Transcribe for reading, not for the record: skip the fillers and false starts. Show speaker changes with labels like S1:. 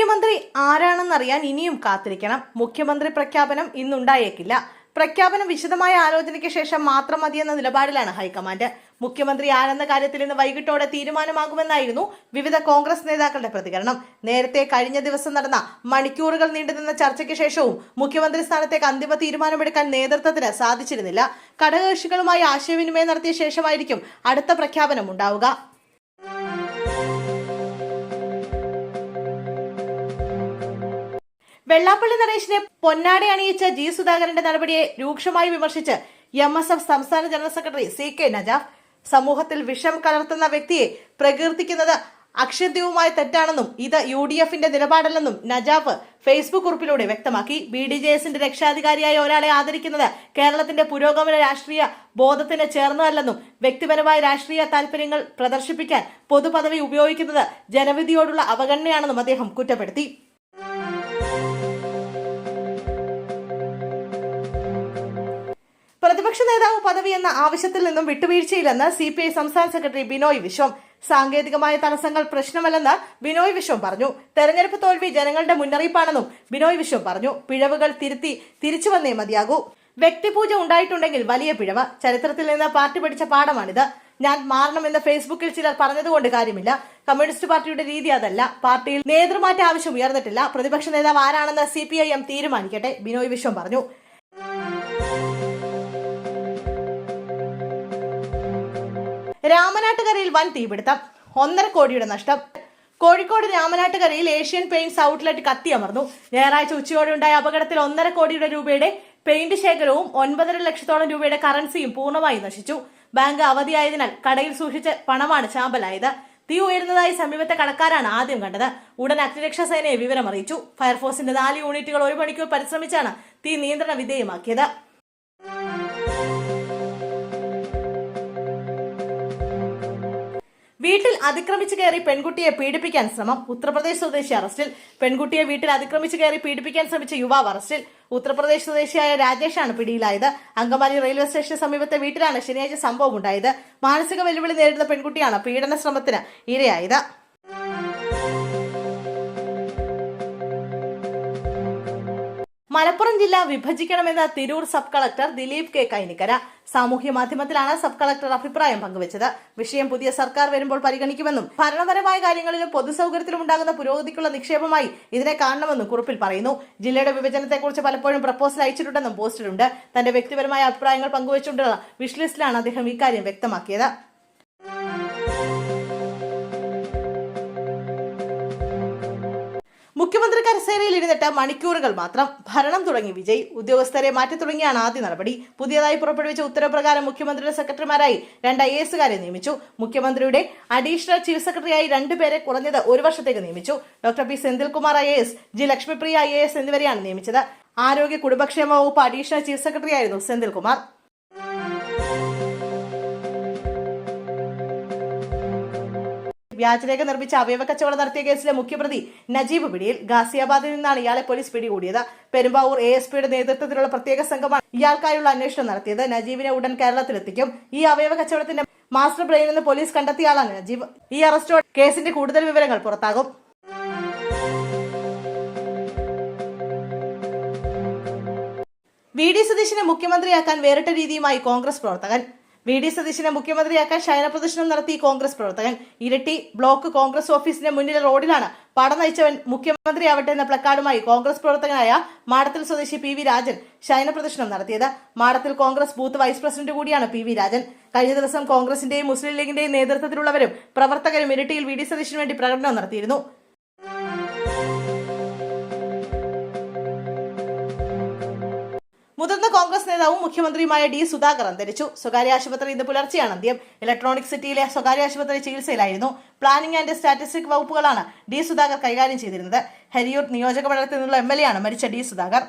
S1: മുഖ്യമന്ത്രി ആരാണെന്നറിയാൻ ഇനിയും കാത്തിരിക്കണം. മുഖ്യമന്ത്രി പ്രഖ്യാപനം ഇന്നുണ്ടായേക്കില്ല. പ്രഖ്യാപനം വിശദമായ ആലോചനയ്ക്ക് ശേഷം മാത്രം മതിയെന്ന നിലപാടിലാണ് ഹൈക്കമാൻഡ്. മുഖ്യമന്ത്രി ആരെന്ന കാര്യത്തിൽ ഇന്ന് വൈകിട്ടോടെ തീരുമാനമാകുമെന്നായിരുന്നു വിവിധ കോൺഗ്രസ് നേതാക്കളുടെ പ്രതികരണം. നേരത്തെ കഴിഞ്ഞ ദിവസം നടന്ന മണിക്കൂറുകൾ നീണ്ടുനിന്ന ചർച്ചയ്ക്ക് ശേഷവും മുഖ്യമന്ത്രി സ്ഥാനത്തേക്ക് അന്തിമ തീരുമാനമെടുക്കാൻ നേതൃത്വത്തിന് സാധിച്ചിരുന്നില്ല. ഘടകകക്ഷികളുമായി ആശയവിനിമയം നടത്തിയ ശേഷമായിരിക്കും അടുത്ത പ്രഖ്യാപനം ഉണ്ടാവുക. വെള്ളാപ്പള്ളി നടേശനെ പൊന്നാട അണിയിച്ച ജി സുധാകരന്റെ നടപടിയെ രൂക്ഷമായി വിമർശിച്ച് MSF സംസ്ഥാന ജനറൽ സെക്രട്ടറി CK നജാഫ് സമൂഹത്തിൽ വിഷം കലർത്തുന്ന വ്യക്തിയെ പ്രകീർത്തിക്കുന്നത് അക്ഷന്ത്യവുമായ തെറ്റാണെന്നും ഇത് UDFന്റെ നിലപാടല്ലെന്നും നജാഫ് ഫേസ്ബുക്ക് കുറിപ്പിലൂടെ വ്യക്തമാക്കി. BDJSന്റെ രക്ഷാധികാരിയായ ഒരാളെ ആദരിക്കുന്നത് കേരളത്തിന്റെ പുരോഗമന രാഷ്ട്രീയ ബോധത്തിന് ചേർന്നതല്ലെന്നും വ്യക്തിപരമായ രാഷ്ട്രീയ താൽപര്യങ്ങൾ പ്രദർശിപ്പിക്കാൻ പൊതുപദവി ഉപയോഗിക്കുന്നത് ജനവിധിയോടുള്ള അവഗണനയാണെന്നും അദ്ദേഹം കുറ്റപ്പെടുത്തി. പ്രതിപക്ഷ നേതാവ് പദവി എന്ന ആവശ്യത്തിൽ നിന്നും വിട്ടുവീഴ്ചയില്ലെന്ന് CPI സംസ്ഥാന സെക്രട്ടറി ബിനോയ് വിശ്വം. സാങ്കേതികമായ തടസ്സങ്ങൾ പ്രശ്നമല്ലെന്ന് ബിനോയ് വിശ്വം പറഞ്ഞു. തെരഞ്ഞെടുപ്പ് തോൽവി ജനങ്ങളുടെ മുന്നറിയിപ്പാണെന്നും ബിനോയ് വിശ്വം പറഞ്ഞു. പിഴവുകൾ തിരിച്ചു വന്നേ മതിയാകൂ. വ്യക്തിപൂജ ഉണ്ടായിട്ടുണ്ടെങ്കിൽ വലിയ പിഴവ്. ചരിത്രത്തിൽ നിന്ന് പാർട്ടി പഠിച്ച പാഠമാണിത്. ഞാൻ മാറണമെന്ന് ഫേസ്ബുക്കിൽ ചിലർ പറഞ്ഞതുകൊണ്ട് കാര്യമില്ല. കമ്മ്യൂണിസ്റ്റ് പാർട്ടിയുടെ രീതി അതല്ല. പാർട്ടിയിൽ നേതൃമാറ്റ ആവശ്യം ഉയർന്നിട്ടില്ല. പ്രതിപക്ഷ നേതാവ് ആരാണെന്ന് CPIM തീരുമാനിക്കട്ടെ, ബിനോയ് വിശ്വം പറഞ്ഞു. രാമനാട്ടുകരയിൽ വൻ തീപിടുത്തം, 1.5 കോടിയുടെ നഷ്ടം. കോഴിക്കോട് രാമനാട്ടുകരയിൽ ഏഷ്യൻ പെയിന്റ്സ് ഔട്ട്ലെറ്റ് കത്തിയമർന്നു. ഞായറാഴ്ച ഉച്ചയോടെ ഉണ്ടായ അപകടത്തിൽ 1.5 കോടി രൂപയുടെ പെയിന്റ് ശേഖരവും 9.5 ലക്ഷത്തോളം രൂപയുടെ കറൻസിയും പൂർണ്ണമായി നശിച്ചു. ബാങ്ക് അവധിയായതിനാൽ കടയിൽ സൂക്ഷിച്ച പണമാണ് ചാമ്പലായത്. തീ ഉയരുന്നതായി സമീപത്തെ കടക്കാരാണ് ആദ്യം കണ്ടത്. ഉടൻ അഗ്നിരക്ഷാ സേനയെ വിവരമറിയിച്ചു. ഫയർഫോഴ്സിന്റെ 4 യൂണിറ്റുകൾ 1 മണിക്കൂർ പരിശ്രമിച്ചാണ് തീ നിയന്ത്രണ വിധേയമാക്കിയത്. വീട്ടിൽ അതിക്രമിച്ചു കയറി പെൺകുട്ടിയെ പീഡിപ്പിക്കാൻ ശ്രമം. ഉത്തർപ്രദേശ് സ്വദേശി അറസ്റ്റിൽ. പെൺകുട്ടിയെ വീട്ടിൽ അതിക്രമിച്ചു കയറി പീഡിപ്പിക്കാൻ ശ്രമിച്ച യുവാവ് അറസ്റ്റിൽ. ഉത്തർപ്രദേശ് സ്വദേശിയായ രാജേഷാണ് പിടിയിലായത്. അങ്കമാലി റെയിൽവേ സ്റ്റേഷന് സമീപത്തെ വീട്ടിലാണ് ശനിയാഴ്ച സംഭവം ഉണ്ടായത്. മാനസിക വെല്ലുവിളി നേരിടുന്ന പെൺകുട്ടിയാണ് പീഡന ശ്രമത്തിന് ഇരയായത്. മലപ്പുറം ജില്ല വിഭജിക്കണമെന്ന Tirur sub collector Dileep K Kainikkara സാമൂഹ്യ മാധ്യമത്തിലാണ് സബ് കളക്ടർ അഭിപ്രായം പങ്കുവച്ചത്. വിഷയം പുതിയ സർക്കാർ വരുമ്പോൾ പരിഗണിക്കുമെന്നും ഭരണപരമായ കാര്യങ്ങളിലും പൊതുസൗകര്യത്തിലും ഉണ്ടാകുന്ന പുരോഗതിക്കുള്ള നിക്ഷേപമായി ഇതിനെ കാണണമെന്നും കുറിപ്പിൽ പറയുന്നു. ജില്ലയുടെ വിഭജനത്തെക്കുറിച്ച് പലപ്പോഴും പ്രപ്പോസൽ അയച്ചിട്ടുണ്ടെന്നും പോസ്റ്റിലുണ്ട്. തന്റെ വ്യക്തിപരമായ അഭിപ്രായങ്ങൾ പങ്കുവച്ചുകൊണ്ടുള്ള വിഷ് ലിസ്റ്റിലാണ് അദ്ദേഹം ഇക്കാര്യം വ്യക്തമാക്കിയത്. മുഖ്യമന്ത്രി കസേരയിൽ ഇരുന്നിട്ട് മണിക്കൂറുകൾ മാത്രം. ഭരണം തുടങ്ങി വിജയ്. ഉദ്യോഗസ്ഥരെ മാറ്റി തുടങ്ങിയാണ് ആദ്യ നടപടി. പുതിയതായി പുറപ്പെടുവിച്ച ഉത്തരവ് പ്രകാരം മുഖ്യമന്ത്രിയുടെ സെക്രട്ടറിമാരായി 2 IAS നിയമിച്ചു. മുഖ്യമന്ത്രിയുടെ അഡീഷണൽ ചീഫ് സെക്രട്ടറിയായി 2 പേരെ കുറഞ്ഞത് 1 വർഷത്തേക്ക് നിയമിച്ചു. Doctor P Senthilkumar IAS, G Lakshmipriya IAS എന്നിവരെയാണ് നിയമിച്ചത്. ആരോഗ്യ കുടുംബക്ഷേമ വകുപ്പ് അഡീഷണൽ ചീഫ് സെക്രട്ടറിയായിരുന്നു സെന്തിൽകുമാർ. വ്യാജരേഖ നിർമ്മിച്ച അവയവ കച്ചവടം നടത്തിയ കേസിലെ മുഖ്യപ്രതി നജീബ് പിടിയിൽ. ഗാസിയാബാദിൽ നിന്നാണ് ഇയാളെ പോലീസ് പിടികൂടിയത്. പെരുമ്പാവൂർ ASPയുടെ നേതൃത്വത്തിലുള്ള പ്രത്യേക സംഘമാണ് ഇയാൾക്കായുള്ള അന്വേഷണം നടത്തിയത്. നജീബിനെ ഉടൻ കേരളത്തിലെത്തിക്കും. ഈ അവയവ കച്ചവടത്തിന്റെ മാസ്റ്റർ ബ്രെയിൻ എന്ന് പോലീസ് കണ്ടെത്തിയയാളാണ് നജീബ്. ഈ അറസ്റ്റോടെ കേസിന്റെ കൂടുതൽ വിവരങ്ങൾ പുറത്താകും. VD സതീശനെ മുഖ്യമന്ത്രിയാക്കാൻ വേറിട്ട രീതിയുമായി കോൺഗ്രസ് പ്രവർത്തകൻ. VD സതീശനെ മുഖ്യമന്ത്രിയാക്കാൻ ശയനപ്രദർശനം നടത്തി കോൺഗ്രസ് പ്രവർത്തകൻ. ഇരട്ടി ബ്ലോക്ക് കോൺഗ്രസ് ഓഫീസിന്റെ മുന്നിലെ റോഡിലാണ് പട നയിച്ചവൻ മുഖ്യമന്ത്രിയാവട്ടെ എന്ന പ്ലക്കാർഡുമായി കോൺഗ്രസ് പ്രവർത്തകനായ മാടത്തിൽ സ്വദേശി PV രാജൻ ശയനപ്രദർശനം നടത്തിയത്. മാടത്തിൽ കോൺഗ്രസ് ബൂത്ത് വൈസ് പ്രസിഡന്റ് കൂടിയാണ് PV രാജൻ. കഴിഞ്ഞ ദിവസം കോൺഗ്രസിന്റെയും മുസ്ലിം ലീഗിന്റെയും നേതൃത്വത്തിലുള്ളവരും പ്രവർത്തകരും ഇരട്ടിയിൽ VD സതീശന് വേണ്ടി പ്രകടനം നടത്തിയിരുന്നു. മുതിർന്ന കോൺഗ്രസ് നേതാവും മുഖ്യമന്ത്രിയുമായ D സുധാകർ അന്തരിച്ചു. സ്വകാര്യ ആശുപത്രി ഇന്ന് പുലർച്ചെയാണ് അന്ത്യം. ഇലക്ട്രോണിക് സിറ്റിയിലെ സ്വകാര്യ ആശുപത്രി ചികിത്സയിലായിരുന്നു. പ്ലാനിംഗ് ആൻഡ് സ്റ്റാറ്റിസ്റ്റിക് വകുപ്പുകളാണ് D സുധാകർ കൈകാര്യം ചെയ്തിരുന്നത്. ഹരിയൂർ നിയോജക മണ്ഡലത്തിൽ നിന്നുള്ള MLA ആണ് മരിച്ച D സുധാകർ.